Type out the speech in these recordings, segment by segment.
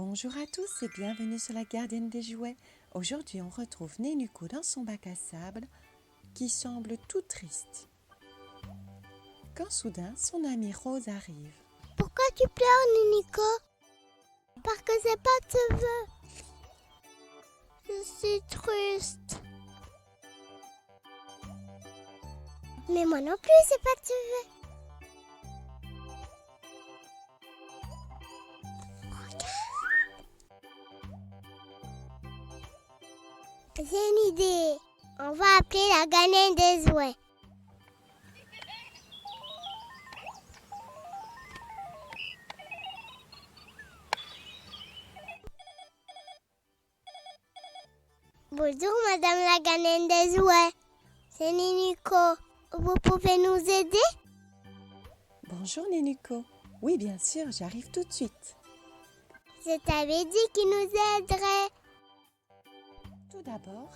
Bonjour à tous et bienvenue sur la Gardienne des jouets. Aujourd'hui, on retrouve Nenuko dans son bac à sable qui semble tout triste. Quand soudain, son amie Rose arrive. Pourquoi tu pleures, Nenuko? Parce que c'est pas de cheveux. Je suis triste. Mais moi non plus, c'est pas de cheveux. J'ai une idée. On va appeler la Gardienne des jouets. Bonjour, Madame la Gardienne des jouets. C'est Nenuko. Vous pouvez nous aider? Bonjour Nenuko. Oui, bien sûr, j'arrive tout de suite. Je t'avais dit qu'il nous aiderait. Tout d'abord,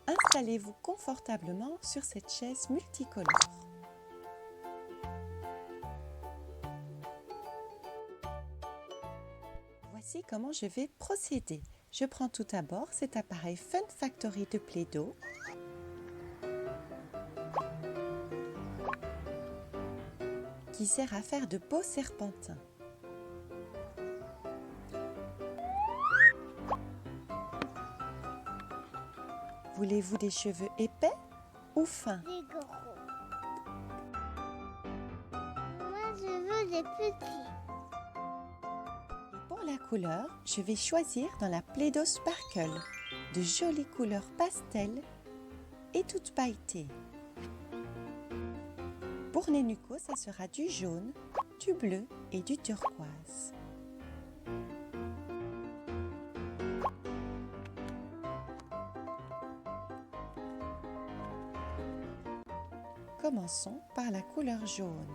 installez-vous confortablement sur cette chaise multicolore. Voici comment je vais procéder. Je prends tout d'abord cet appareil Fun Factory de Play-Doh. Qui sert à faire de beaux serpentins. Voulez-vous des cheveux épais ou fins? Des gros. Moi, je veux des petits. Et pour la couleur, je vais choisir dans la Play-Doh Sparkle de jolies couleurs pastel et toutes pailletées. Pour Nenuko, ça sera du jaune, du bleu et du turquoise. Commençons par la couleur jaune.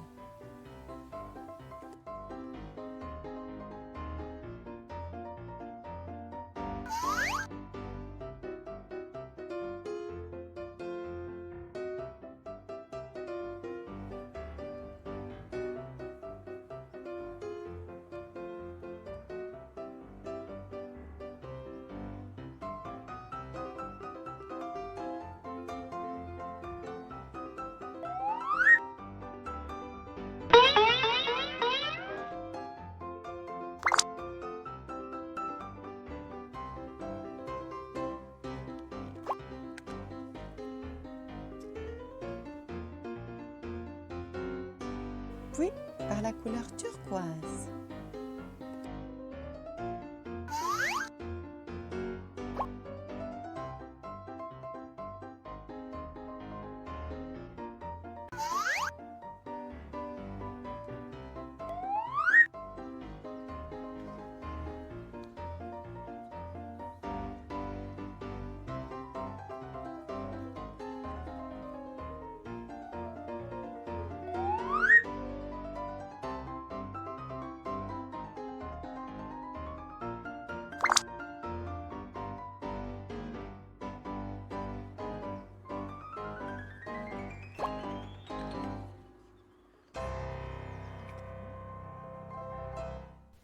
Puis par la couleur turquoise.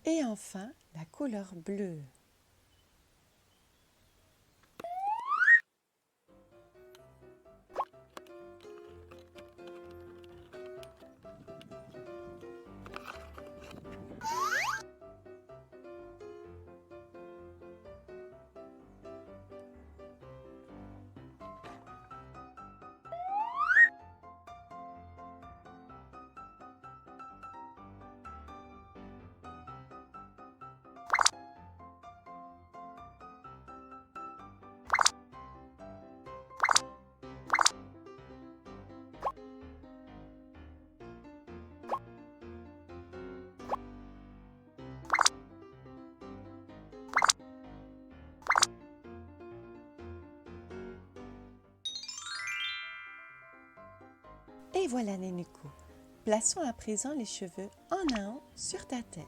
Et enfin, la couleur bleue. Et voilà Nenuko. Plaçons à présent les cheveux un à un sur ta tête.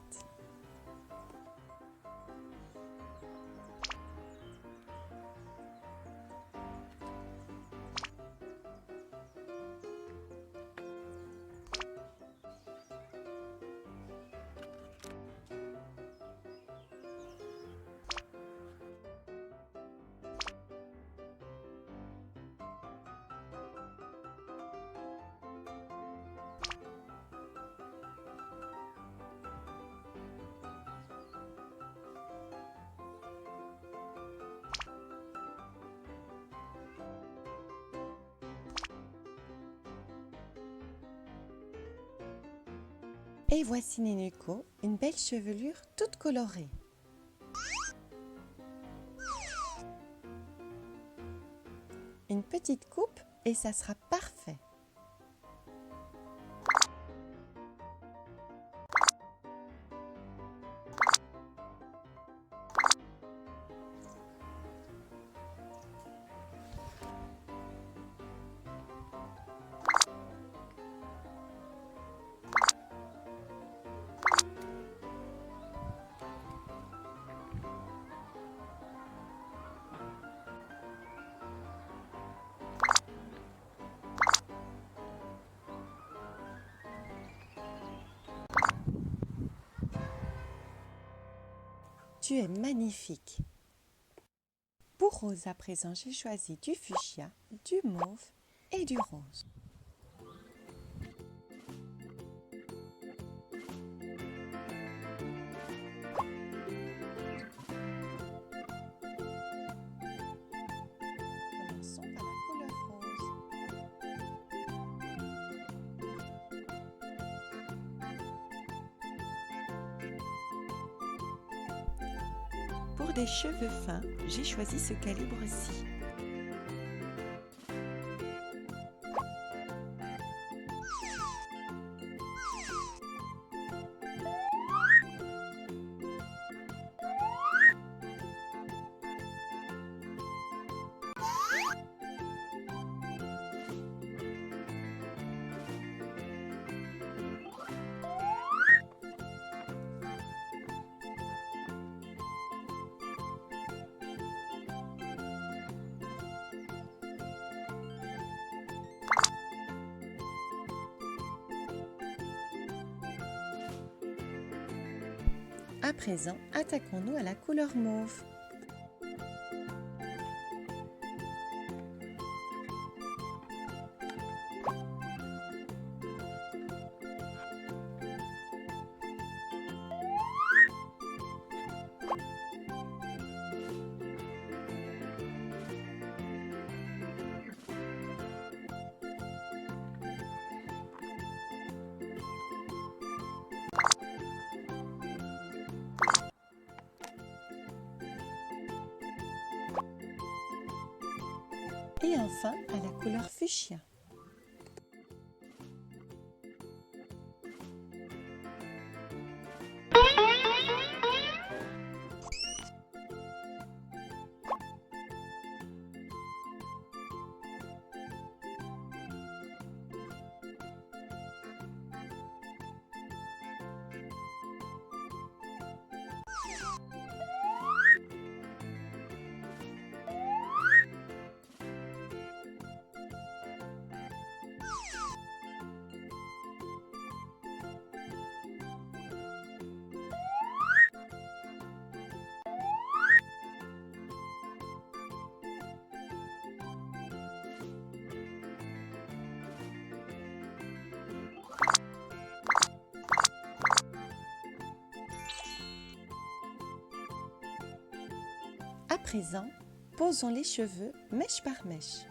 Et voici Nenuko, une belle chevelure toute colorée. Une petite coupe et ça sera parfait. Tu es magnifique. Pour Rose, à présent, j'ai choisi du fuchsia, du mauve et du rose. Commençons par la couleur rose. Pour des cheveux fins, j'ai choisi ce calibre-ci. À présent, attaquons-nous à la couleur mauve. Et enfin, à la couleur fuchsia. À présent, posons les cheveux mèche par mèche.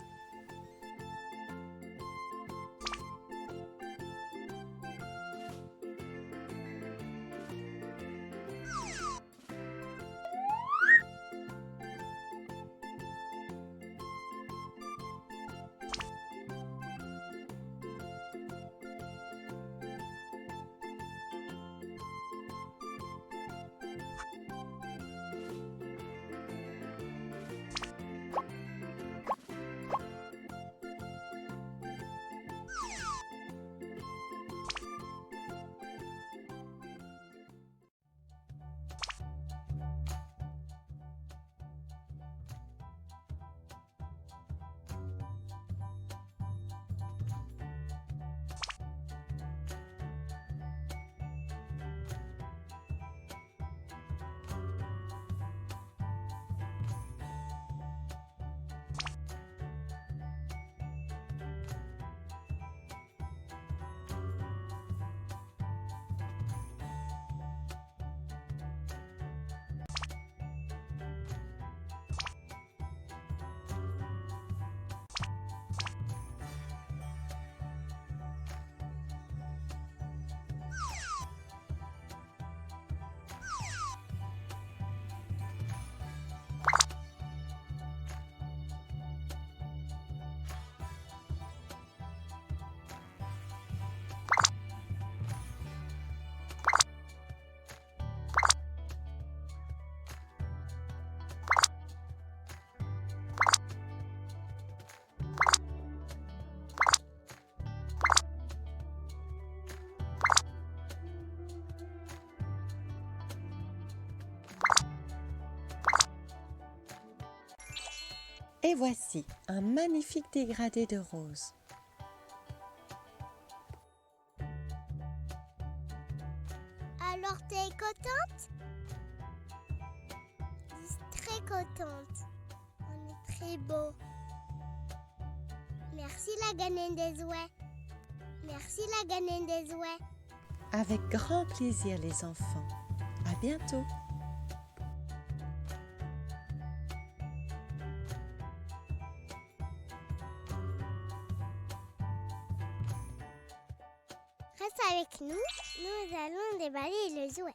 Et voici un magnifique dégradé de roses. Alors, t'es contente? Je suis très contente. On est très beau. Merci la gagnante des jouets. Merci la gagnante des jouets. Avec grand plaisir les enfants. À bientôt. Reste avec nous, nous allons déballer le jouet.